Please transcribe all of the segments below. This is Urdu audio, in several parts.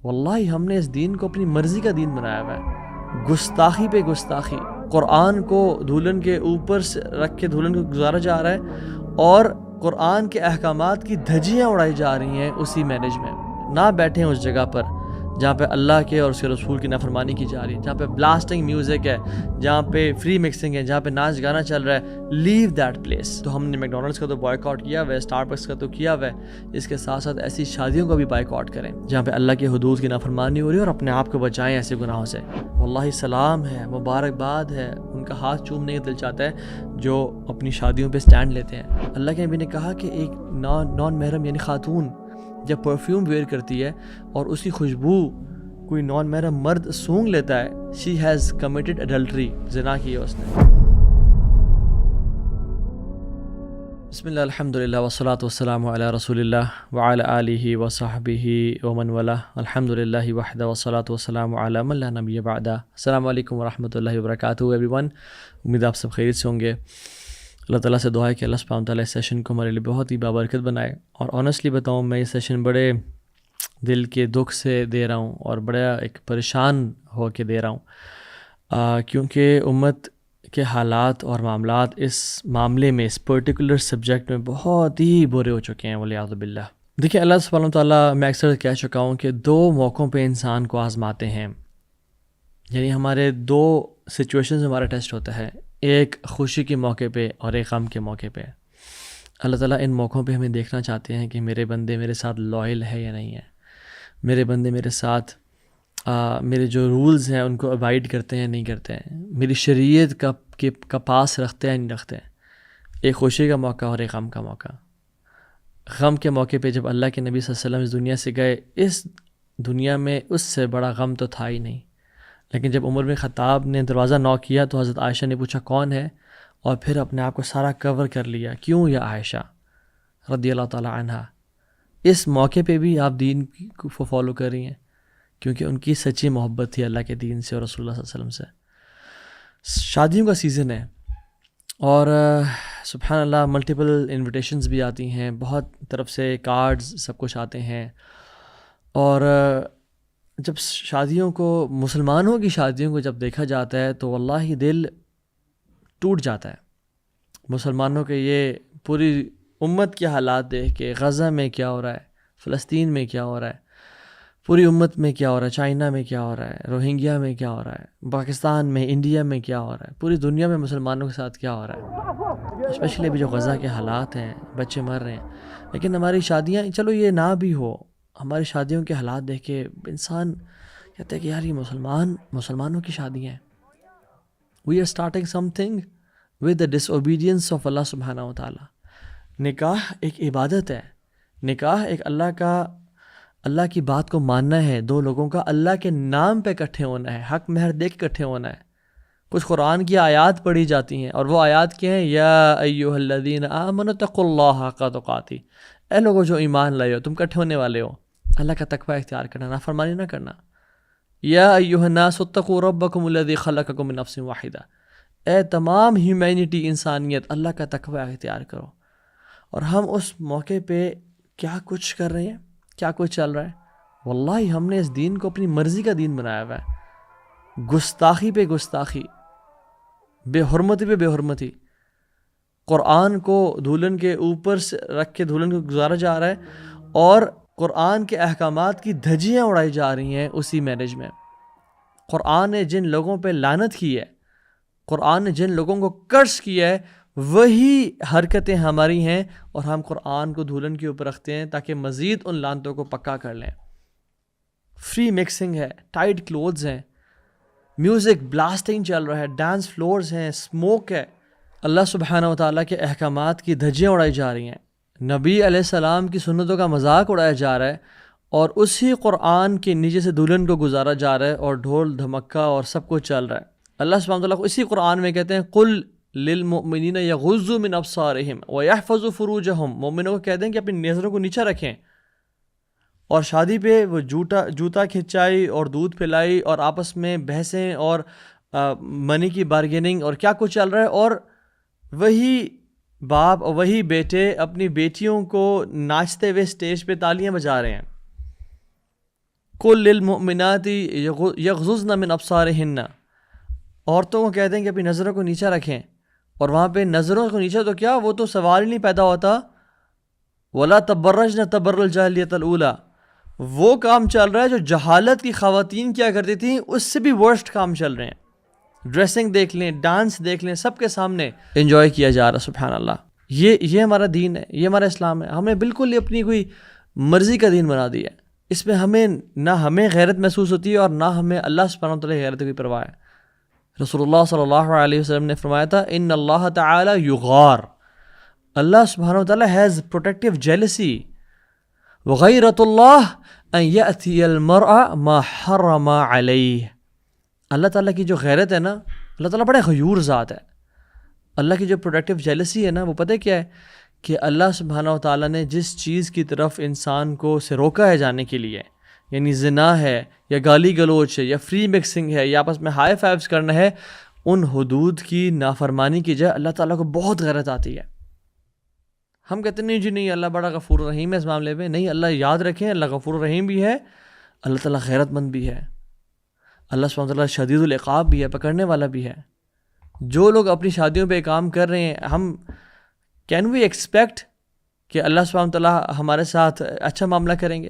واللہ ہم نے اس دین کو اپنی مرضی کا دین بنایا ہوا ہے، گستاخی پہ گستاخی، قرآن کو دھولن کے اوپر سے رکھ کے دھولن کو گزارا جا رہا ہے، اور قرآن کے احکامات کی دھجیاں اڑائی جا رہی ہیں اسی مینج میں۔ نہ بیٹھیں اس جگہ پر جہاں پہ اللہ کے اور اس کے رسول کی نافرمانی کی جا رہی ہے، جہاں پہ بلاسٹنگ میوزک ہے، جہاں پہ فری مکسنگ ہے، جہاں پہ ناچ گانا چل رہا ہے۔ Leave that place. تو ہم نے میکڈونلڈس کا تو بائیک آؤٹ کیا ہوا ہے، اسٹار بکس کا تو کیا ہوا ہے، اس کے ساتھ ساتھ ایسی شادیوں کا بھی بائیک آؤٹ کریں جہاں پہ اللہ کے حدود کی نافرمانی ہو رہی ہے، اور اپنے آپ کو بچائیں ایسے گناہوں سے۔ واللہ سلام ہے، مبارکباد ہے، ان کا ہاتھ چومنے کا دل چاہتا ہے جو اپنی شادیوں پہ سٹینڈ لیتے ہیں۔ اللہ کے نبی نے کہا کہ ایک نان محرم یعنی خاتون جب پرفیوم ویئر کرتی ہے اور اس کی خوشبو کوئی نان محرم مرد سونگھ لیتا ہے، she has committed adultery، زنا کی ہے اس نے۔ بسم اللہ الحمدللہ والصلاة والسلام علی رسول اللہ وعلی آلہ وصحبہ ومن والاه، الحمدللہ وحدہ والصلاة والسلام علی من لا نبی بعدہ۔ السلام علیکم ورحمۃ اللہ وبرکاتہ ایوری ون، امید آپ سب خیریت سے ہوں گے۔ اللہ تعالیٰ سے دعا ہے کہ اللہ سبحانہ وتعالیٰ اس سیشن کو ہمارے لیے بہت ہی بابرکت بنائے، اور آنیسٹلی بتاؤں میں یہ سیشن بڑے دل کے دکھ سے دے رہا ہوں اور بڑا ایک پریشان ہو کے دے رہا ہوں، کیونکہ امت کے حالات اور معاملات اس معاملے میں، اس پرٹیکولر سبجیکٹ میں بہت ہی برے ہو چکے ہیں والعیاذ باللہ۔ دیکھیں اللہ سبحانہ وتعالیٰ، میں اکثر کہہ چکا ہوں کہ دو موقعوں پہ انسان کو آزماتے ہیں، یعنی ہمارے دو سچویشنز ہمارا ٹیسٹ ہوتا ہے، ایک خوشی کے موقع پہ اور ایک غم کے موقع پہ۔ اللہ تعالیٰ ان موقعوں پہ ہمیں دیکھنا چاہتے ہیں کہ میرے بندے میرے ساتھ لائل ہے یا نہیں ہے، میرے بندے میرے ساتھ میرے جو رولز ہیں ان کو ابائڈ کرتے ہیں نہیں کرتے ہیں، میری شریعت کا پاس رکھتے ہیں نہیں رکھتے ہیں۔ ایک خوشی کا موقع اور ایک غم کا موقع۔ غم کے موقع پہ جب اللہ کے نبی صلی اللہ علیہ وسلم اس دنیا سے گئے، اس دنیا میں اس سے بڑا غم تو تھا ہی نہیں، لیکن جب عمر بن خطاب نے دروازہ نوک کیا تو حضرت عائشہ نے پوچھا کون ہے، اور پھر اپنے آپ کو سارا کور کر لیا، کیوں یا عائشہ رضی اللہ تعالی عنہا، اس موقع پہ بھی آپ دین کو فالو کر رہی ہیں، کیونکہ ان کی سچی محبت تھی اللہ کے دین سے اور رسول اللہ صلی اللہ علیہ وسلم سے۔ شادیوں کا سیزن ہے، اور سبحان اللہ ملٹیپل انویٹیشنز بھی آتی ہیں، بہت طرف سے کارڈز سب کچھ آتے ہیں، اور جب شادیوں کو، مسلمانوں کی شادیوں کو جب دیکھا جاتا ہے تو واللہ دل ٹوٹ جاتا ہے۔ مسلمانوں کے یہ پوری امت کے حالات دیکھ کے، غزہ میں کیا ہو رہا ہے، فلسطین میں کیا ہو رہا ہے، پوری امت میں کیا ہو رہا ہے، چائنا میں کیا ہو رہا ہے، روہنگیا میں کیا ہو رہا ہے، پاکستان میں، انڈیا میں کیا ہو رہا ہے، پوری دنیا میں مسلمانوں کے ساتھ کیا ہو رہا ہے، اسپیشلی ابھی جو غزہ کے حالات ہیں، بچے مر رہے ہیں۔ لیکن ہماری شادیاں، چلو یہ نہ بھی ہو، ہماری شادیوں کے حالات دیکھ کے انسان کہتا ہے کہ یار یہ مسلمانوں کی شادیاں ہیں۔ We are starting something with the disobedience of اللہ سبحانہ و تعالیٰ۔ نکاح ایک عبادت ہے، نکاح ایک اللہ کی بات کو ماننا ہے، دو لوگوں کا اللہ کے نام پہ اکٹھے ہونا ہے، حق مہر دے کے اکٹھے ہونا ہے۔ کچھ قرآن کی آیات پڑھی جاتی ہیں، اور وہ آیات کیا ہیں، یا ایھا الذین آمنوا اتقوا اللہ حق تقاتہ، اے لوگوں جو ایمان لائے ہو، تم اکٹھے ہونے والے ہو، اللہ کا تقوی اختیار کرنا، نافرمانی نہ کرنا۔ یا ایھا الناس اتقوا ربکم الذی خلقکم من نفس واحدہ، اے تمام ہیومینٹی، انسانیت، اللہ کا تقوی اختیار کرو۔ اور ہم اس موقع پہ کیا کچھ کر رہے ہیں، کیا کچھ چل رہا ہے۔ واللہ ہم نے اس دین کو اپنی مرضی کا دین بنایا ہوا ہے، گستاخی پہ گستاخی، بے حرمتی پہ بے حرمتی، قرآن کو دھولن کے اوپر سے رکھ کے دھولن کو گزارا جا رہا ہے، اور قرآن کے احکامات کی دھجیاں اڑائی جا رہی ہیں اسی میرج میں۔ قرآن نے جن لوگوں پہ لعنت کی ہے، قرآن نے جن لوگوں کو کرس کیا ہے، وہی حرکتیں ہماری ہیں، اور ہم قرآن کو دھولن کے اوپر رکھتے ہیں تاکہ مزید ان لعنتوں کو پکا کر لیں۔ فری مکسنگ ہے، ٹائٹ کلوتھز ہیں، میوزک بلاسٹنگ چل رہا ہے، ڈانس فلورز ہیں، اسموک ہے، اللہ سبحانہ و تعالیٰ کے احکامات کی دھجیاں اڑائی جا رہی ہیں، نبی علیہ السلام کی سنتوں کا مذاق اڑایا جا رہا ہے، اور اسی قرآن کے نیچے سے دلہن کو گزارا جا رہا ہے، اور ڈھول دھمکا اور سب کچھ چل رہا ہے۔ اللہ سبحانہ وتعالیٰ اسی قرآن میں کہتے ہیں قل للمؤمنین یغضوا من ابصارہم ویحفظوا فروجہم، مومنوں کو کہتے ہیں کہ اپنی نظروں کو نیچا رکھیں، اور شادی پہ وہ جوتا کھنچائی اور دودھ پلائی اور آپس میں بحثیں اور منی کی بارگیننگ اور کیا کچھ چل رہا ہے، اور وہی باپ اور وہی بیٹے اپنی بیٹیوں کو ناچتے ہوئے اسٹیج پہ تالیاں بجا رہے ہیں۔ قل للمؤمنات یغضضن من ابصارہن، عورتوں کو کہتے ہیں کہ اپنی نظروں کو نیچے رکھیں، اور وہاں پہ نظروں کو نیچے تو کیا، وہ تو سوال ہی نہیں پیدا ہوتا. ولا تبرجن تبرج الجاہلیۃ الاولی، وہ کام چل رہا ہے جو جہالت کی خواتین کیا کرتی تھیں، اس سے بھی ورسٹ کام چل رہے ہیں. ڈریسنگ دیکھ لیں، ڈانس دیکھ لیں، سب کے سامنے انجوائے کیا جا رہا ہے. سبحان اللہ. یہ ہمارا دین ہے، یہ ہمارا اسلام ہے. ہمیں بالکل ہی اپنی کوئی مرضی کا دین بنا دیا ہے. اس میں نہ ہمیں غیرت محسوس ہوتی ہے، اور نہ ہمیں اللہ سبحانہ و تعالیٰ کی غیرت کی پرواہ ہے. رسول اللہ صلی اللہ علیہ وسلم نے فرمایا تھا ان اللہ تعالی یغار، اللہ سبحانہ و تعالیٰ ہیز پروٹیکٹیو جیلسی. وغیرت اللہ ان یأتی المرء ما حرم علیہ، اللہ تعالیٰ کی جو غیرت ہے نا، اللہ تعالیٰ بڑے غیور ذات ہے. اللہ کی جو پروٹیکٹیو جیلسی ہے نا، وہ پتہ کیا ہے کہ اللہ سبحانہ و تعالیٰ نے جس چیز کی طرف انسان کو سے روکا ہے جانے کے لیے، یعنی زنا ہے یا گالی گلوچ ہے یا فری مکسنگ ہے یا آپس میں ہائی فائیوز کرنا ہے، ان حدود کی نافرمانی کی جائے اللہ تعالیٰ کو بہت غیرت آتی ہے. ہم کہتے ہیں نہیں جی نہیں، اللہ بڑا غفور رحیم ہے اس معاملے میں. نہیں، اللہ یاد رکھیں اللہ غفور رحیم بھی ہے، اللہ تعالیٰ غیرت مند بھی ہے، اللہ سبحانہ تعالیٰ شدید العقاب بھی ہے، پکڑنے والا بھی ہے. جو لوگ اپنی شادیوں پہ کام کر رہے ہیں، ہم کین وی ایکسپیکٹ کہ اللہ سبحانہ تعالیٰ ہمارے ساتھ اچھا معاملہ کریں گے؟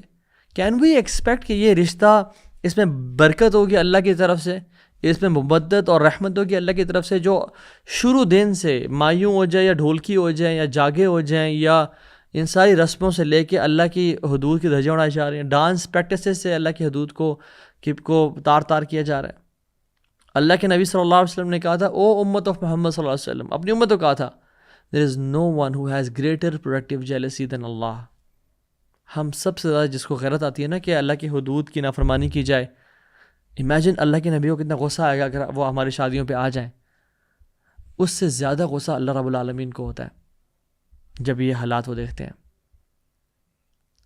کین وی ایکسپیکٹ کہ یہ رشتہ اس میں برکت ہوگی اللہ کی طرف سے، اس میں مبدت اور رحمت ہوگی اللہ کی طرف سے، جو شروع دن سے مایوں ہو جائے یا ڈھولکی ہو جائیں یا جاگے ہو جائیں یا ان ساری رسموں سے لے کے اللہ کی حدود کی دھجیاں اڑائی جا رہی ہیں، ڈانس پریکٹسز سے اللہ کی حدود کو تار تار کیا جا رہا ہے. اللہ کے نبی صلی اللہ علیہ وسلم نے کہا تھا او امت آف محمد صلی اللہ علیہ وسلم، اپنی امت کو کہا تھا there is no one who has greater protective jealousy than Allah. ہم سب سے زیادہ جس کو غیرت آتی ہے نا کہ اللہ کی حدود کی نافرمانی کی جائے. امیجن اللہ کے نبی کو کتنا غصہ آئے گا اگر وہ ہماری شادیوں پہ آ جائیں. اس سے زیادہ غصہ اللہ رب العالمین کو ہوتا ہے جب یہ حالات وہ دیکھتے ہیں.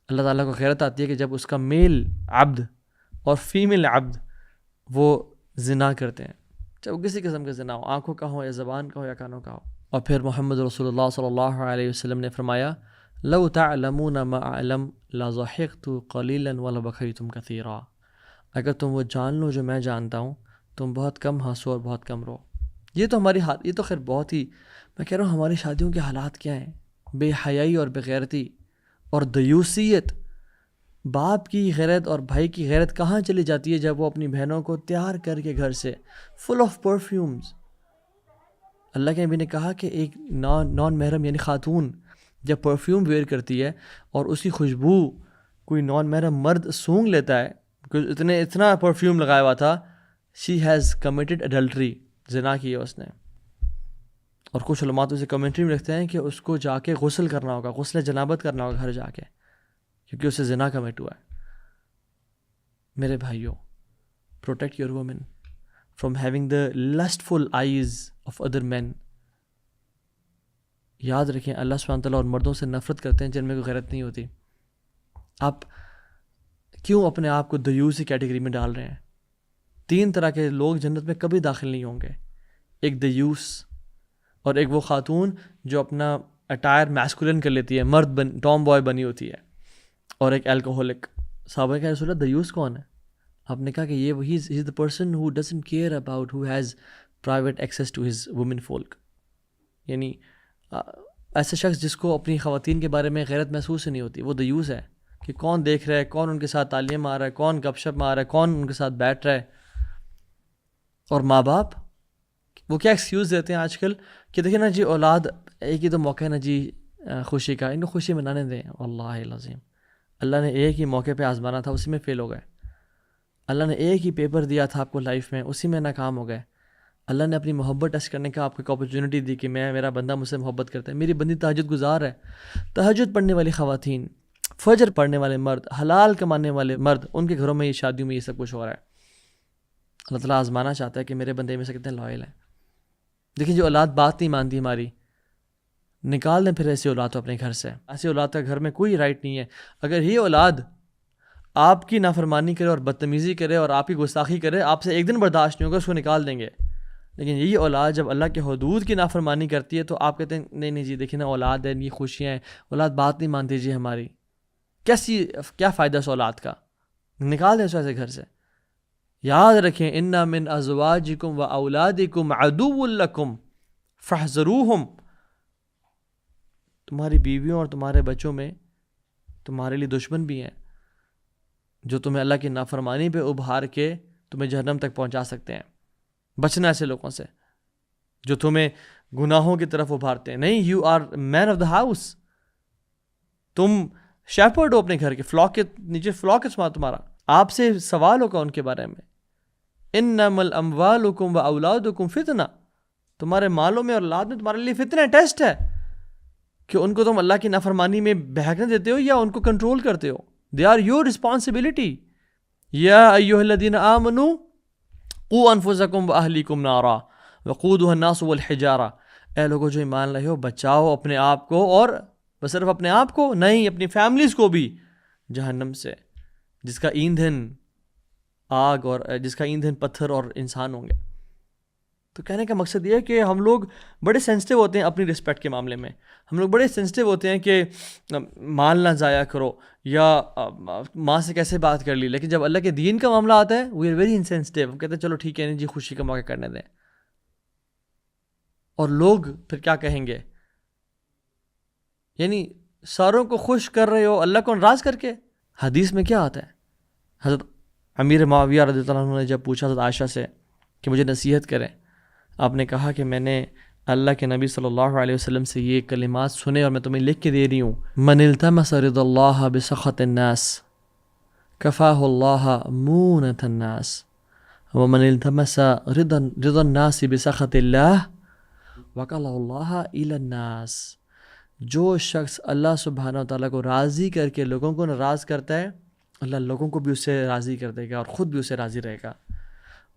اللہ تعالیٰ کو غیرت آتی ہے کہ جب اس کا میل عبد اور فیمیل عبد وہ زنا کرتے ہیں، چاہے وہ کسی قسم کا زنا ہو، آنکھوں کا ہو یا زبان کا ہو یا کانوں کا ہو. اور پھر محمد رسول اللہ صلی اللہ علیہ وسلم نے فرمایا لو تعلمون ما اعلم لضحكت قليلا ولبكيتم كثيرا، اگر تم وہ جان لو جو میں جانتا ہوں، تم بہت کم ہنسو اور بہت کم رو. یہ تو ہماری یہ تو خیر بہت ہی، میں کہہ رہا ہوں ہماری شادیوں کے حالات کیا ہیں، بے حیائی اور بغیرتی اور دیوسیت. باپ کی غیرت اور بھائی کی غیرت کہاں چلی جاتی ہے جب وہ اپنی بہنوں کو تیار کر کے گھر سے فل آف پرفیومز. اللہ کے نبی نے کہا کہ ایک نان محرم یعنی خاتون جب پرفیوم ویئر کرتی ہے اور اسی خوشبو کوئی نان محرم مرد سونگھ لیتا ہے، اتنا پرفیوم لگایا ہوا تھا، شی ہیز کمیٹڈ اڈلٹری، زنا کی ہے اس نے. اور کچھ علماء تو اسے کمنٹری میں لکھتے ہیں کہ اس کو جا کے غسل کرنا ہوگا، غسل جنابت کرنا ہوگا گھر جا کے، کیونکہ اسے زنا کمٹ ہوا ہے. میرے بھائیوں، protect your women from having the lustful eyes of other men. یاد رکھیں اللہ سبحانہ تعالیٰ اور مردوں سے نفرت کرتے ہیں جن میں کوئی غیرت نہیں ہوتی. آپ کیوں اپنے آپ کو دیوسی کیٹیگری میں ڈال رہے ہیں؟ 3 طرح کے لوگ جنت میں کبھی داخل نہیں ہوں گے. ایک دیوس، اور ایک وہ خاتون جو اپنا اٹائر میسکولن کر لیتی ہے، مرد ٹام بوائے بنی ہوتی ہے، اور ایک الکوہولک. صحابہ کہ رسول اللہ دیوس کون ہے؟ آپ نے کہا کہ یہ وہی is the person who doesn't care about, who has private access to his women folk. یعنی ایسا شخص جس کو اپنی خواتین کے بارے میں غیرت محسوس ہی نہیں ہوتی، وہ دیوس ہے کہ کون دیکھ رہا ہے، کون ان کے ساتھ تعلیم مار رہا ہے، کون گپ شپ مار رہا ہے، کون ان کے ساتھ بیٹھ رہا ہے. اور ماں باپ وہ کیا ایکسکیوز دیتے ہیں آج کل کہ دیکھیں نا جی اولاد، ایک ہی تو موقع ہے نا جی خوشی کا، ان کو خوشی منانے دیں. اللہ العظیم، اللہ نے ایک ہی موقع پہ آزمانا تھا، اسی میں فیل ہو گئے. اللہ نے ایک ہی پیپر دیا تھا آپ کو لائف میں، اسی میں ناکام ہو گئے. اللہ نے اپنی محبت ٹیسٹ کرنے کا آپ کو ایک اپرچونٹی دی کہ میرا بندہ مجھ سے محبت کرتا ہے، میری بندی تہجد گزار ہے. تہجد پڑھنے والی خواتین، فجر پڑھنے والے مرد، حلال کمانے والے مرد، ان کے گھروں میں یہ شادیوں میں یہ سب کچھ ہو رہا ہے. اللہ تعالیٰ آزمانا چاہتا ہے کہ میرے بندے میں سے کتنے لائل ہیں. دیکھیں جو اولاد بات نہیں مانتی ہماری، نکال دیں پھر ایسی اولاد تو اپنے گھر سے. ایسی اولاد کا گھر میں کوئی رائٹ نہیں ہے. اگر یہ اولاد آپ کی نافرمانی کرے اور بدتمیزی کرے اور آپ کی گستاخی کرے، آپ سے ایک دن برداشت نہیں ہوگا، اس کو نکال دیں گے. لیکن یہی اولاد جب اللہ کے حدود کی نافرمانی کرتی ہے تو آپ کہتے ہیں نہیں نہیں جی دیکھیں نا اولاد ہے، یہ خوشیاں ہیں، اولاد بات نہیں مانتی جی ہماری. کیا فائدہ اس اولاد کا؟ نکال دیں اس ایسے گھر سے. یاد رکھیں ان من ازواجکم و اولادکم عدو لکم فاحذروہم، تمہاری بیویوں اور تمہارے بچوں میں تمہارے لیے دشمن بھی ہیں جو تمہیں اللہ کی نافرمانی پہ ابھار کے تمہیں جہنم تک پہنچا سکتے ہیں. بچنا ایسے لوگوں سے جو تمہیں گناہوں کی طرف ابھارتے ہیں. نہیں، you are man of the house, تم شیپرڈ ہو اپنے گھر کے، فلاک کے نیچے فلاک ہے تمہارا، آپ سے سوال ہوگا ان کے بارے میں. انما الاموالکم و اولادکم فتنہ، تمہارے مالوں میں اور اولاد میں تمہارے لیے فتنہ، ٹیسٹ ہے کہ ان کو تم اللہ کی نافرمانی میں بہکنے دیتے ہو یا ان کو کنٹرول کرتے ہو. They are your responsibility. یا ایھا الذین آمنوا قوا انفسکم واہلیکم نارا وقودها الناس والحجارہ، اے لوگوں جو ایمان لائے ہو، بچاؤ اپنے آپ کو، اور بس صرف اپنے آپ کو نہیں، اپنی فیملیز کو بھی جہنم سے، جس کا ایندھن آگ اور جس کا ایندھن پتھر اور انسان ہوں گے. تو کہنے کا مقصد یہ ہے کہ ہم لوگ بڑے سینسٹیو ہوتے ہیں اپنی رسپیکٹ کے معاملے میں. ہم لوگ بڑے سینسٹیو ہوتے ہیں کہ مال نہ ضائع کرو یا ماں سے کیسے بات کر لی، لیکن جب اللہ کے دین کا معاملہ آتا ہے وی آر ویری انسینسٹیو. ہم کہتے ہیں چلو ٹھیک ہے نہیں جی، خوشی کا موقع کرنے دیں. اور لوگ پھر کیا کہیں گے؟ یعنی ساروں کو خوش کر رہے ہو اللہ کو ناراض کر کے. حدیث میں کیا آتا ہے؟ حضرت امیر معاویہ رضی اللہ عنہ نے جب پوچھا حضرت عائشہ سے کہ مجھے نصیحت کریں، آپ نے کہا کہ میں نے اللہ کے نبی صلی اللہ علیہ وسلم سے یہ کلمات سنے اور میں تمہیں لکھ کے دے رہی ہوں. من التمس رضا اللہ بسخط الناس کفاہ اللہ مونۃ الناس ومن التمس رضا الناس بسخط اللہ وکلہ اللہ الی الناس. جو شخص اللہ سبحانہ و تعالیٰ کو راضی کر کے لوگوں کو ناراض کرتا ہے، اللہ لوگوں کو بھی اس سے راضی کر دے گا اور خود بھی اسے راضی رہے گا.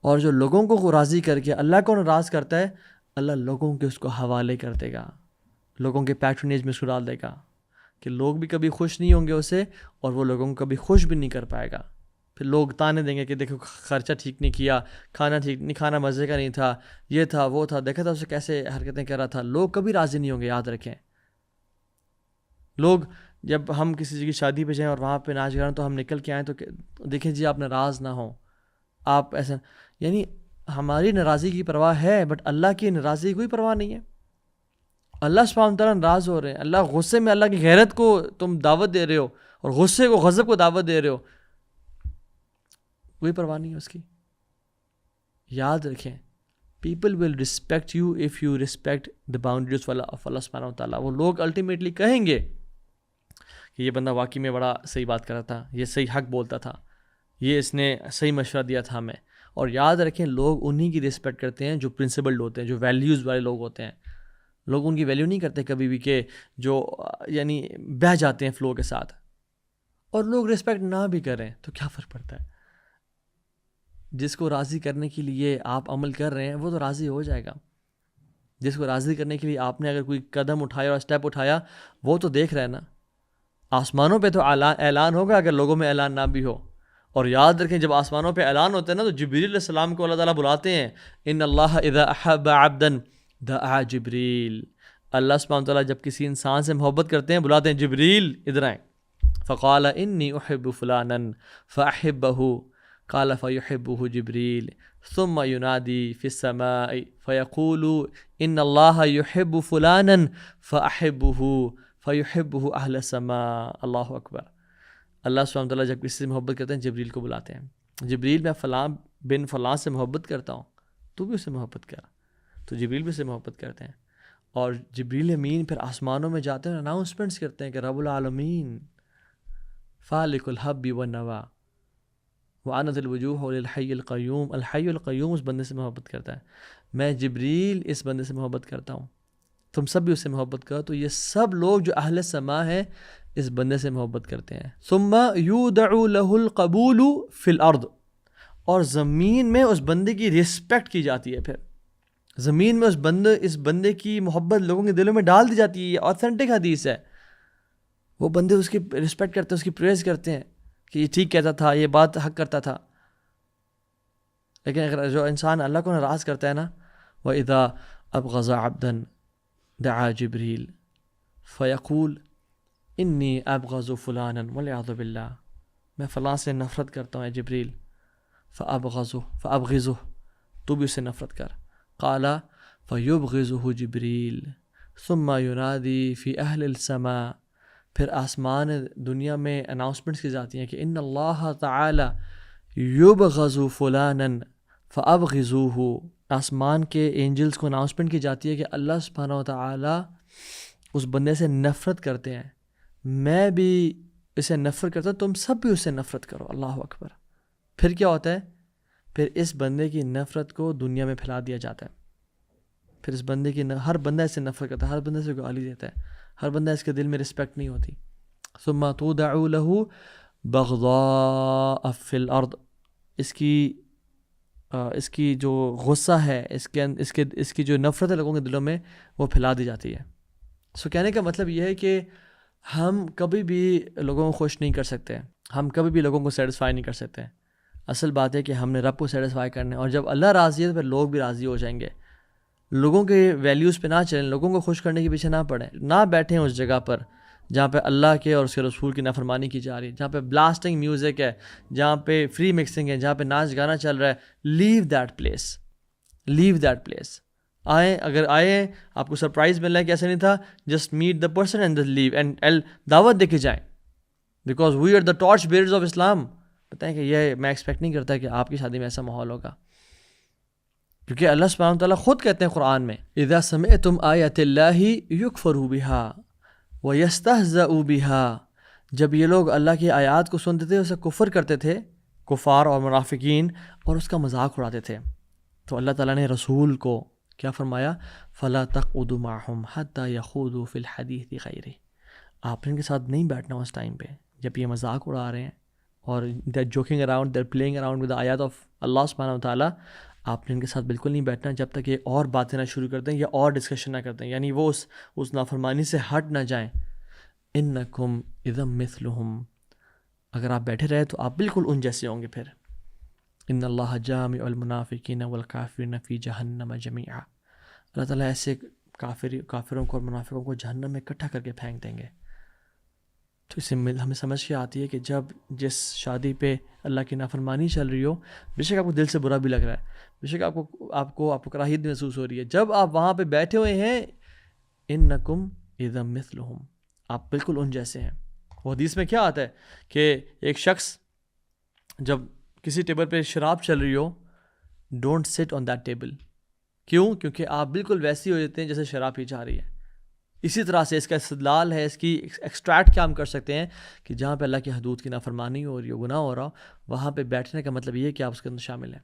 اور جو لوگوں کو راضی کر کے اللہ کو ناراض کرتا ہے، اللہ لوگوں کے اس کو حوالے کر دے گا، لوگوں کے پیٹرنیج میں اس کو ڈال دے گا کہ لوگ بھی کبھی خوش نہیں ہوں گے اسے اور وہ لوگوں کو کبھی خوش بھی نہیں کر پائے گا. پھر لوگ تانے دیں گے کہ دیکھو خرچہ ٹھیک نہیں کیا، کھانا ٹھیک نہیں، کھانا مزے کا نہیں تھا، یہ تھا وہ تھا، دیکھا تھا اسے کیسے حرکتیں کر رہا تھا. لوگ کبھی راضی نہیں ہوں گے، یاد رکھیں. لوگ جب ہم کسی کی شادی پہ جائیں اور وہاں پہ ناچ گانا تو ہم نکل کے آئیں تو دیکھیں جی آپ ناراض نہ ہوں، آپ ایسا، یعنی ہماری ناراضی کی پرواہ ہے بٹ اللہ کی ناراضی کی کوئی پرواہ نہیں ہے. اللہ سبحانہ وتعالیٰ ناراض ہو رہے ہیں، اللہ غصے میں، اللہ کی غیرت کو تم دعوت دے رہے ہو اور غصے کو، غضب کو دعوت دے رہے ہو، کوئی پرواہ نہیں ہے اس کی. یاد رکھیں people will respect you if you respect the boundaries of اللہ سبحانہ وتعالیٰ. وہ لوگ الٹیمیٹلی کہیں گے کہ یہ بندہ واقعی میں بڑا صحیح بات کر رہا تھا، یہ صحیح حق بولتا تھا، یہ اس نے صحیح مشورہ دیا تھا ہمیں. اور یاد رکھیں لوگ انہی کی رسپیکٹ کرتے ہیں جو پرنسپلڈ ہوتے ہیں، جو ویلیوز والے لوگ ہوتے ہیں. لوگ ان کی ویلیو نہیں کرتے کبھی بھی کہ جو یعنی بہہ جاتے ہیں فلو کے ساتھ. اور لوگ رسپیکٹ نہ بھی کریں تو کیا فرق پڑتا ہے؟ جس کو راضی کرنے کے لیے آپ عمل کر رہے ہیں وہ تو راضی ہو جائے گا. جس کو راضی کرنے کے لیے آپ نے اگر کوئی قدم اٹھایا اور اسٹیپ اٹھایا وہ تو دیکھ رہے ہیں نا. آسمانوں پہ تو اعلان ہوگا اگر لوگوں میں اعلان نہ بھی ہو. اور یاد رکھیں جب آسمانوں پہ اعلان ہوتا ہے نا تو جبریل علیہ السلام کو اللہ تعالیٰ بلاتے ہیں. ان اللہ اذا احب عبدا دعا جبریل. اللہ سبحانہ وتعالیٰ جب کسی انسان سے محبت کرتے ہیں بلاتے ہیں جبریل ادھر آئیں. فقال انی احب فلانا فاحبہ قال فیحبہ جبریل ثم ینادی فی السماء فیقول ان اللہ یحب فلانا فاحبہ فیحبہ اہل السماء. اللہ اکبر. اللہ سبحانہ وتعالیٰ جب کسی سے محبت کرتے ہیں جبریل کو بلاتے ہیں. جبریل میں فلاں بن فلاں سے محبت کرتا ہوں، تو بھی اسے محبت کر. تو جبریل بھی اسے محبت کرتے ہیں. اور جبریل امین پھر آسمانوں میں جاتے ہیں، اناؤنسمنٹس کرتے ہیں کہ رب العالمین فالق الحب والنوا وعنت الوجوہ للحی القیوم. الحی القیوم اس بندے سے محبت کرتا ہے. میں جبریل اس بندے سے محبت کرتا ہوں، تم سب بھی اس سے محبت کرو. تو یہ سب لوگ جو اہل سما ہیں اس بندے سے محبت کرتے ہیں. ثم یودع له القبول فی الارض. اور زمین میں اس بندے کی رسپیکٹ کی جاتی ہے. پھر زمین میں اس بندے کی محبت لوگوں کے دلوں میں ڈال دی جاتی ہے. یہ اوتھینٹک حدیث ہے. وہ بندے اس کی رسپیکٹ کرتے ہیں، اس کی پریز کرتے ہیں کہ یہ ٹھیک کہتا تھا، یہ بات حق کرتا تھا. لیکن اگر جو انسان اللہ کو ناراض کرتا ہے نا، وَإِذَا أَبْغَضَ عَبْدًا دعا جبریل فیقول انی ابغض فلانا والعیاذ باللہ. میں فلاں سے نفرت کرتا ہوں اے جبریل، فابغضه تو بھی اس سے نفرت کر. قال فیبغضه جبریل ثم ینادی فی اہل السماء، پھر آسمان دنیا میں اناؤنسمنٹس کی جاتی ہیں کہ ان اللہ تعالی یبغض فلانا فابغضوه. آسمان کے اینجلز کو اناؤنسمنٹ کی جاتی ہے کہ اللہ سبحانہ و تعالی اس بندے سے نفرت کرتے ہیں، میں بھی اسے نفرت کرتا ہوں، تم سب بھی اس سے نفرت کرو. اللہ اکبر. پھر کیا ہوتا ہے؟ پھر اس بندے کی نفرت کو دنیا میں پھیلا دیا جاتا ہے. پھر اس بندے کی ہر بندہ اس سے نفرت کرتا ہے، ہر بندے سے گالی دیتا ہے، ہر بندہ اس کے دل میں رسپیکٹ نہیں ہوتی. ثم تودع له بغضاء فی الارض، اس کی جو غصہ ہے، اس کی جو نفرت ہے لوگوں کے دلوں میں، وہ پھیلا دی جاتی ہے. سو کہنے کا مطلب یہ ہے کہ ہم کبھی بھی لوگوں کو خوش نہیں کر سکتے، ہم کبھی بھی لوگوں کو سیٹسفائی نہیں کر سکتے. اصل بات ہے کہ ہم نے رب کو سیٹسفائی کرنا ہے، اور جب اللہ راضی ہے تو پھر لوگ بھی راضی ہو جائیں گے. لوگوں کے ویلیوز پہ نہ چلیں، لوگوں کو خوش کرنے کے پیچھے نہ پڑیں، نہ بیٹھیں اس جگہ پر جہاں پہ اللہ کے اور اس کے رسول کی نافرمانی کی جا رہی ہے، جہاں پہ بلاسٹنگ میوزک ہے، جہاں پہ فری مکسنگ ہے، جہاں پہ ناچ گانا چل رہا ہے. Leave that place, leave that place. اگر آئیں آپ کو سرپرائز مل رہا ہے کہ ایسا نہیں تھا، just meet the person and leave and دعوت دے کے جائیں، because we are the torch bearers of اسلام. بتائیں کہ یہ میں ایکسپیکٹ نہیں کرتا کہ آپ کی شادی میں ایسا ماحول ہوگا، کیونکہ اللہ سبحانہ وتعالیٰ خود کہتے ہیں قرآن میں اذا سمعتم آیات اللہ یکفر بها ویستہزأ بها، جب یہ لوگ اللہ کی آیات کو سنتے تھے اسے کفر کرتے تھے، کفار اور منافقین، اور اس کا مذاق اڑاتے تھے، تو اللہ تعالیٰ نے رسول کو کیا فرمایا؟ فلا تقعدوا معهم حتى يخوضوا في الحديث غيره، آپ نے ان کے ساتھ نہیں بیٹھنا اس ٹائم پہ جب یہ مذاق اڑا رہے ہیں اور they're joking around, they're playing around with the آیات of اللہ سبحانہ وتعالیٰ. آپ نے ان کے ساتھ بالکل نہیں بیٹھنا جب تک یہ اور باتیں نہ شروع کر دیں یا اور ڈسکشن نہ کر دیں، یعنی وہ اس نافرمانی سے ہٹ نہ جائیں. انکم اذا مثلہم، اگر آپ بیٹھے رہے تو آپ بالکل ان جیسے ہوں گے. پھر ان اللہ جامع المنافقین والکافرین فی جہنم جمیعا، اللہ تعالیٰ ایسے کافروں کو اور منافقوں کو جہنم میں اکٹھا کر کے پھینک دیں گے. تو اس سے ہمیں سمجھ کے آتی ہے کہ جب جس شادی پہ اللہ کی نافرمانی چل رہی ہو، بے شک آپ کو دل سے برا بھی لگ رہا ہے، بے شک آپ کو کراہیت بھی محسوس ہو رہی ہے، جب آپ وہاں پہ بیٹھے ہوئے ہیں انکم اذا مثلہم، آپ بالکل ان جیسے ہیں. وہ حدیث میں کیا آتا ہے کہ ایک شخص جب کسی ٹیبل پہ شراب چل رہی ہو، ڈونٹ سٹ آن دیٹ ٹیبل. کیوں؟ کیونکہ آپ بالکل ویسی ہو جاتے ہیں جیسے شراب پی جا رہی ہے. اسی طرح سے اس کا استدلال ہے، اس کی ایکسٹریکٹ کیا ہم کر سکتے ہیں کہ جہاں پہ اللہ کی حدود کی نافرمانی ہو رہی ہو، گناہ ہو رہا ہو، وہاں پہ بیٹھنے کا مطلب یہ ہے کہ آپ اس کے اندر شامل ہیں.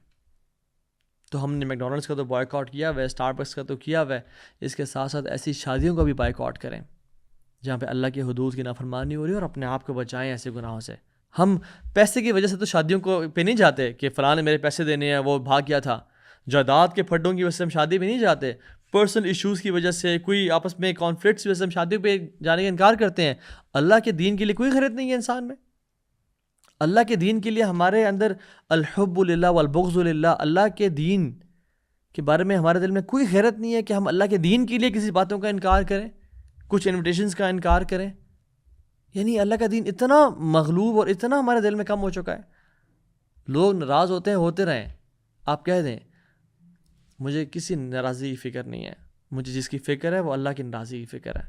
تو ہم نے میکڈونلڈس کا تو بائیکاٹ کیا ہوا ہے، اسٹار بکس کا تو کیا ہوا ہے، اس کے ساتھ ساتھ ایسی شادیوں کا بھی بائیکاٹ کریں جہاں پہ اللہ کی حدود کی نافرمانی ہو رہی ہے، اور اپنے آپ کو بچائیں ایسے گناہوں سے. ہم پیسے کی وجہ سے تو شادیوں کو پہ نہیں جاتے کہ فلاں نے میرے پیسے دینے ہیں، وہ بھاگ گیا تھا. جائیداد کے پھڈوں کی وجہ سے ہم شادی پہ نہیں جاتے، پرسنل ایشوز کی وجہ سے، کوئی آپس میں کانفلکٹس کی وجہ سے ہم شادیوں پہ جانے کا انکار کرتے ہیں. اللہ کے دین کے لیے کوئی غیرت نہیں ہے انسان میں. اللہ کے دین کے لیے ہمارے اندر الحب للہ والبغض للہ، اللہ کے دین کے بارے میں ہمارے دل میں کوئی غیرت نہیں ہے کہ ہم اللہ کے دین کے لیے کسی باتوں کا انکار کریں، کچھ انویٹیشنز کا انکار کریں. یعنی اللہ کا دین اتنا مغلوب اور اتنا ہمارے دل میں کم ہو چکا ہے. لوگ ناراض ہوتے ہیں، ہوتے رہیں، آپ کہہ دیں مجھے کسی ناراضی کی فکر نہیں ہے، مجھے جس کی فکر ہے وہ اللہ کی ناراضی کی فکر ہے.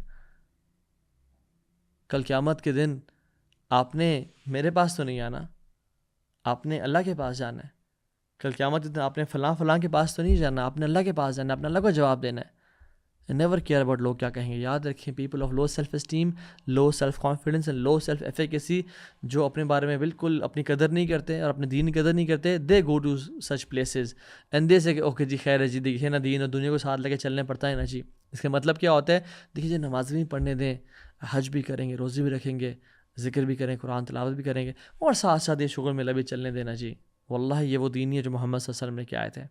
کل قیامت کے دن آپ نے میرے پاس تو نہیں آنا، آپ نے اللہ کے پاس جانا ہے. کل قیامت کے دن آپ نے فلاں کے پاس تو نہیں جانا، آپ نے اللہ کے پاس جانا ہے، اپنے اللہ کو جواب دینا ہے. نیور کیئر اباؤٹ لوگ کیا کہیں گے. یاد رکھیں، people of low self esteem, low self confidence and low self efficacy, جو اپنے بارے میں بالکل اپنی قدر نہیں کرتے اور اپنے دین کی قدر نہیں کرتے، they go to such places and they say کہ اوکے جی خیر ہے جی، دیکھیے نا دین اور دنیا کو ساتھ لے کے چلنے پڑتا ہے نا جی. اس کا مطلب کیا ہوتا ہے؟ دیکھیے جی نماز بھی پڑھنے دیں، حج بھی کریں گے، روزے بھی رکھیں گے، ذکر بھی کریں، قرآن تلاوت بھی کریں گے، اور ساتھ ساتھ یہ شغل میلہ بھی چلنے دینا جی. واللہ یہ وہ دین نہیں ہے جو محمد صلی اللہ علیہ وسلم نے کیا آئے تھے.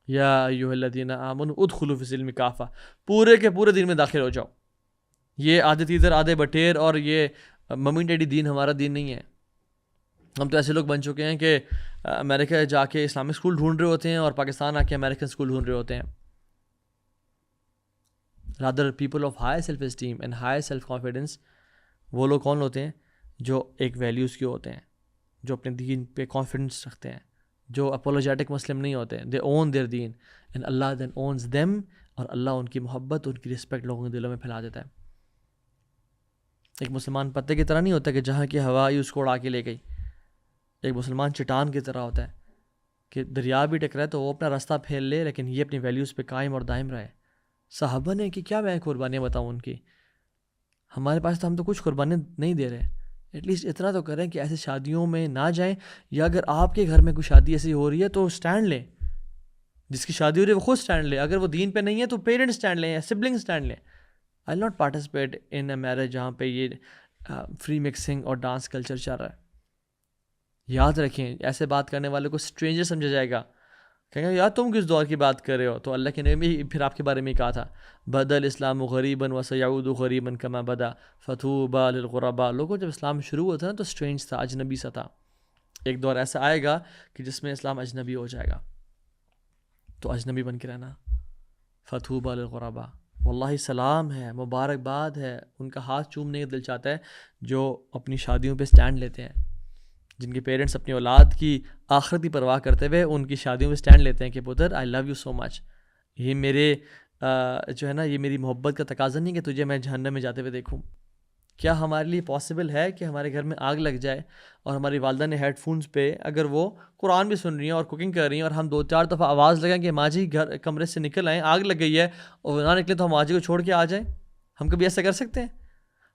یا ایھا الذین آمنوا ادخلوا فی السلم کافہ، پورے کے پورے دین میں داخل ہو جاؤ. یہ آدھے تیتر آدھے بٹیر اور یہ ممی ڈیڈی دین ہمارا دین نہیں ہے. ہم تو ایسے لوگ بن چکے ہیں کہ امریکہ جا کے اسلامک اسکول ڈھونڈ رہے ہوتے ہیں اور پاکستان آ کے امریکن اسکول ڈھونڈ رہے ہوتے ہیں. Rather people of high self esteem and high self confidence, وہ لوگ کون ہوتے ہیں جو ایک ویلیوز کے ہوتے ہیں, جو اپنے دین پہ کانفیڈنس رکھتے ہیں, جو اپولوجیٹک مسلم نہیں ہوتے, دے اون دیئر دین اینڈ اللہ دین اونز دیم, اور اللہ ان کی محبت, ان کی رسپیکٹ لوگوں کے دلوں میں پھیلا دیتا ہے. ایک مسلمان پتے کی طرح نہیں ہوتا کہ جہاں کی ہوا آئی اس کو اڑا کے لے گئی. ایک مسلمان چٹان کی طرح ہوتا ہے کہ دریا بھی ٹکرائے تو وہ اپنا راستہ پھیل لے, لیکن یہ اپنی ویلیوز پہ قائم اور دائم رہے. صحابہ نے کہ کیا میں قربانیاں بتاؤں ان کی, ہمارے پاس تو ہم تو کچھ قربانیاں نہیں دے رہے. ایٹ لیسٹ اتنا تو کریں کہ ایسے شادیوں میں نہ جائیں, یا اگر آپ کے گھر میں کوئی شادی ایسی ہو رہی ہے تو اسٹینڈ لیں. جس کی شادی ہو رہی ہے وہ خود اسٹینڈ لے, اگر وہ دین پہ نہیں ہے تو پیرنٹ اسٹینڈ لیں یا سبلنگ اسٹینڈ لیں. I not participate in a marriage جہاں پہ یہ فری مکسنگ اور ڈانس کلچر چل رہا ہے. یاد رکھیں, ایسے بات کرنے والے کو اسٹرینجر سمجھا جائے گا, کہیں گے یار تم کس دور کی بات کر رہے ہو. تو اللہ کے نبی پھر آپ کے بارے میں کہا تھا, بدل اسلام غریباً وسیعود غریباً کما بدا فطوبی للغرباء. لوگوں جب اسلام شروع ہوتا ہے نا تو اسٹرینج تھا, اجنبی سا تھا. ایک دور ایسا آئے گا کہ جس میں اسلام اجنبی ہو جائے گا, تو اجنبی بن کے رہنا. فطوبی للغرباء, واللہ سلام ہے, مبارکباد ہے, ان کا ہاتھ چومنے کا دل چاہتا ہے جو اپنی شادیوں پہ اسٹینڈ لیتے ہیں, جن کے پیرنٹس اپنی اولاد کی آخرت کی پرواہ کرتے ہوئے ان کی شادیوں میں اسٹینڈ لیتے ہیں کہ پتر آئی لو یو سو مچ, یہ میرے جو ہے نا یہ میری محبت کا تقاضا نہیں کہ تجھے میں جہنم میں جاتے ہوئے دیکھوں. کیا ہمارے لیے پاسبل ہے کہ ہمارے گھر میں آگ لگ جائے اور ہماری والدہ نے ہیڈ فونس پہ اگر وہ قرآن بھی سن رہی ہیں اور کوکنگ کر رہی ہیں, اور ہم 2-4 دفعہ آواز لگائیں کہ ماں جی گھر کمرے سے نکل آئیں, آگ لگ گئی ہے, اور نہ نکلے تو ہم ماں جی کو چھوڑ کے آ جائیں؟ ہم کبھی ایسا کر سکتے ہیں؟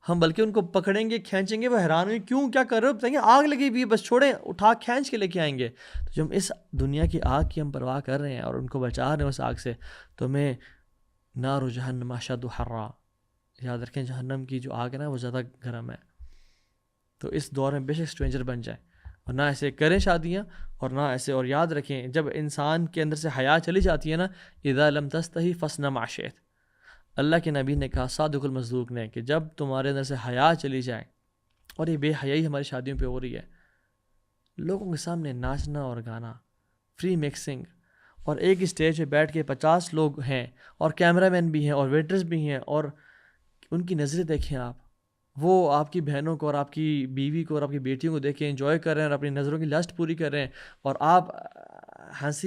ہم بلکہ ان کو پکڑیں گے, کھینچیں گے, وہ حیران ہوئی کیوں کیا کر رہے ہو, بتائیں گے آگ لگی ہوئی بس چھوڑیں, اٹھا کھینچ کے لے کے آئیں گے. تو جب ہم اس دنیا کی آگ کی ہم پرواہ کر رہے ہیں اور ان کو بچا رہے ہیں اس آگ سے, تو ہمیں نار جہنم اشد حرا, یاد رکھیں جہنم کی جو آگ ہے نا وہ زیادہ گرم ہے. تو اس دور میں بے شک اسٹرینجر بن جائیں, اور نہ ایسے کریں شادیاں, اور نہ ایسے. اور یاد رکھیں جب انسان کے اندر سے حیا چلی جاتی ہے نا, اذا لم تستحی فاصنع ما شئت, اللہ کے نبی نے کہا صادق المصدوق نے کہ جب تمہارے اندر سے حیا چلی جائے, اور یہ بے حیائی ہماری شادیوں پہ ہو رہی ہے, لوگوں کے سامنے ناچنا اور گانا, فری مکسنگ, اور ایک اسٹیج پہ بیٹھ کے 50 لوگ ہیں اور کیمرہ مین بھی ہیں اور ویٹرز بھی ہیں, اور ان کی نظریں دیکھیں آپ, وہ آپ کی بہنوں کو اور آپ کی بیوی کو اور آپ کی بیٹیوں کو دیکھیں انجوائے کر رہے ہیں اور اپنی نظروں کی لسٹ پوری کر رہے ہیں, اور آپ ہنس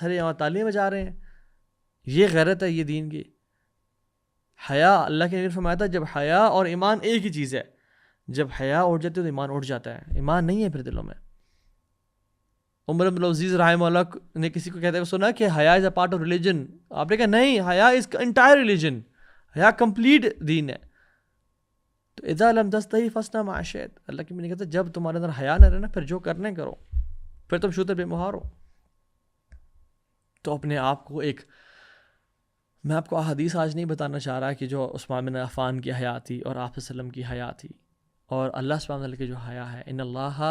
رہے ہیں اور تالیاں بجا رہے ہیں. یہ غیرت ہے یہ دین کی. حیا, اللہ کے نبی نے فرمایا تھا جب حیا اور ایمان ایک ہی چیز ہے, جب حیا اٹھ جاتی ہے تو ایمان اٹھ جاتا ہے, ایمان نہیں ہے پھر دلوں میں. عمر بن العزیز رحمہ اللہ نے کسی کو کہتے ہوئے سنا کہ حیا از اے پارٹ آف ریلیجن, آپ نے کہا نہیں, حیا از انٹائر ریلیجن, حیا کمپلیٹ دین ہے. تو اذا لم تستحی فاصنع ما شئت, اللہ کے نبی نے کہتا جب تمہارے اندر حیا نہ رہے نا, پھر جو کرنے کرو, پھر تم شوتر بے مہار ہو. تو اپنے آپ کو ایک, میں آپ کو احادیث آج نہیں بتانا چاہ رہا کہ جو عثمان بن عفان کی حیا تھی اور آپ صلی اللہ علیہ وسلم کی حیا تھی, اور اللہ سبحانہ وتعالیٰ کی جو حیا ہے, ان اللہ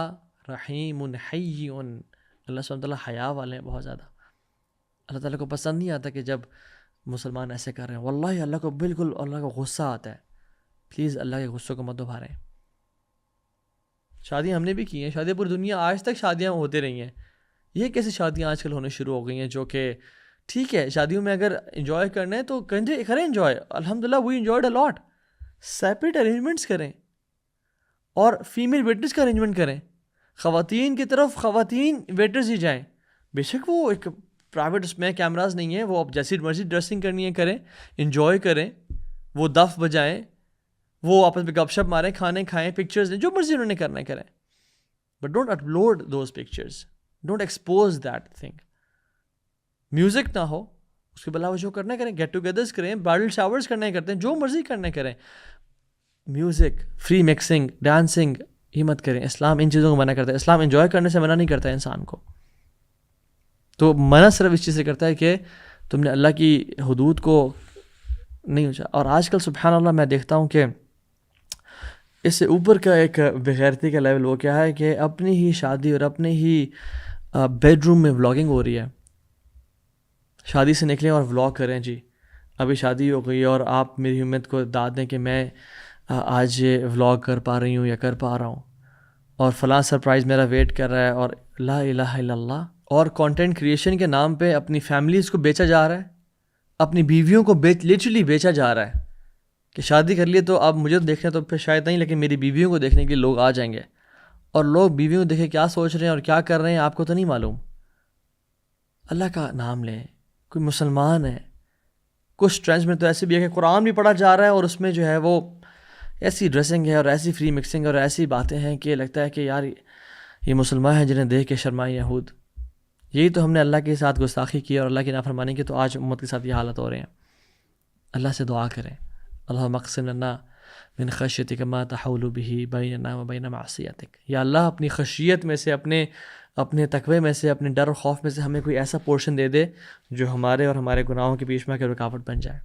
رحیم حی, اللہ سبحانہ وتعالیٰ حیا والے ہیں بہت زیادہ. اللہ تعالیٰ کو پسند نہیں آتا کہ جب مسلمان ایسے کر رہے ہیں, واللہ اللہ کو بالکل, اللہ کو غصہ آتا ہے. پلیز اللہ کے غصے کو مت ابھاریں. شادیاں ہم نے بھی کی ہیں, شادیاں پوری دنیا آج تک شادیاں ہوتے رہی ہیں. یہ کیسی شادیاں آج کل ہونے شروع ہو گئی ہیں جو کہ ٹھیک ہے شادیوں میں اگر انجوائے کرنا ہے تو کریں انجوائے, الحمدللہ وی انجوائڈ اے لاٹ. سیپریٹ ارینجمنٹس کریں اور فیمیل ویٹرز کا ارینجمنٹ کریں, خواتین کی طرف خواتین ویٹرز ہی جائیں. بے شک وہ ایک پرائیویٹ اس میں کیمراز نہیں ہیں, وہ آپ جیسی مرضی ڈریسنگ کرنی ہے کریں, انجوائے کریں, وہ دف بجائیں, وہ آپس میں گپ شپ ماریں, کھانے کھائیں, پکچرز دیں, جو مرضی انہوں نے کرنا ہے کریں, but don't upload those pictures, don't expose that thing. Music نہ ہو, اس کے علاوہ جو کرنا کریں, گیٹ ٹوگیدرز کریں, برائڈل شاورز کرنے کرتے ہیں, جو مرضی کرنے کریں. میوزک, فری مکسنگ, ڈانسنگ یہ مت کریں. اسلام ان چیزوں کو منع کرتا ہے. اسلام انجوائے کرنے سے منع نہیں کرتا ہے انسان کو, تو منع صرف اس چیز سے کرتا ہے کہ تم نے اللہ کی حدود کو نہیں اونچا. اور آج کل سبحان اللہ میں دیکھتا ہوں کہ اس سے اوپر کا ایک بغیرتی کا لیول وہ کیا ہے کہ اپنی ہی شادی اور اپنے ہی بیڈ روم میں ولاگنگ ہو رہی ہے. شادی سے نکلیں اور ولاگ کریں, جی ابھی شادی ہو گئی اور آپ میری ہمت کو داد دیں کہ میں آج یہ ولاگ کر پا رہی ہوں یا کر پا رہا ہوں, اور فلاں سرپرائز میرا ویٹ کر رہا ہے, اور لا الہ الا اللہ. اور کانٹینٹ کریشن کے نام پہ اپنی فیملیز کو بیچا جا رہا ہے, اپنی بیویوں کو لٹرلی بیچا جا رہا ہے کہ شادی کر لیے تو اب مجھے تو دیکھنا تو پھر شاید نہیں، لیکن میری بیویوں کو دیکھنے کے لیے لوگ آ جائیں گے، اور لوگ بیویوں کو دیکھے کیا سوچ رہے ہیں اور کیا کر رہے ہیں آپ کو تو نہیں معلوم۔ اللہ کا نام لیں، کوئی مسلمان ہے، کچھ ٹرینڈز میں تو ایسے بھی ہے کہ قرآن بھی پڑھا جا رہا ہے اور اس میں جو ہے وہ ایسی ڈریسنگ ہے اور ایسی فری مکسنگ اور ایسی باتیں ہیں کہ لگتا ہے کہ یار یہ مسلمان ہیں جنہیں دیکھ کے شرمائے یہود۔ یہی تو ہم نے اللہ کے ساتھ گستاخی کی اور اللہ کی نافرمانی کی، تو آج امت کے ساتھ یہ حالت ہو رہے ہیں۔ اللہ سے دعا کریں، اللہم اقسم لنا من خشیتک ما تحول به بیننا و بین معصیتک، یا اللہ اپنی خشیت میں سے، اپنے تقوی میں سے، اپنے ڈر و خوف میں سے ہمیں کوئی ایسا پورشن دے دے جو ہمارے اور ہمارے گناہوں کے بیچ میں رکاوٹ بن جائے،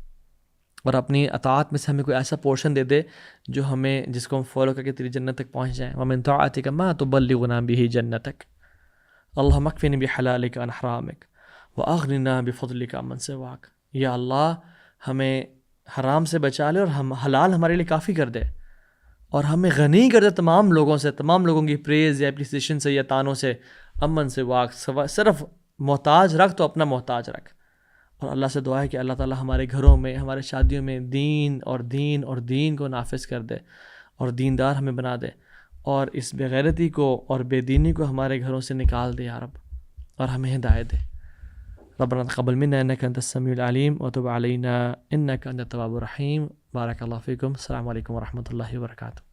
اور اپنی اطاعت میں سے ہمیں کوئی ایسا پورشن دے دے جو ہمیں، جس کو ہم فالو کر کے تیری جنت تک پہنچ جائیں۔ ومن طاعتک ما تبلغنا به جنتک، اللہم اکفنی بحلالک عن حرامک واغننا بفضلک عمن سواک، یا اللہ ہمیں حرام سے بچا لے اور ہم حلال ہمارے لیے کافی کر دے، اور ہمیں غنی کر دے تمام لوگوں سے، تمام لوگوں کی پریز یا اپریسیشن سے یا تانوں سے، امن سے واق، صرف محتاج رکھ تو اپنا محتاج رکھ۔ اور اللہ سے دعا ہے کہ اللہ تعالی ہمارے گھروں میں، ہمارے شادیوں میں دین کو نافذ کر دے اور دیندار ہمیں بنا دے، اور اس بغیرتی کو اور بے دینی کو ہمارے گھروں سے نکال دے یا رب، اور ہمیں ہدایت دے۔ ربنا تقبل منا انك انت السميع العليم وتب علينا انك انت التواب الرحيم۔ بارك الله فيكم، السلام عليكم ورحمة الله وبركاته۔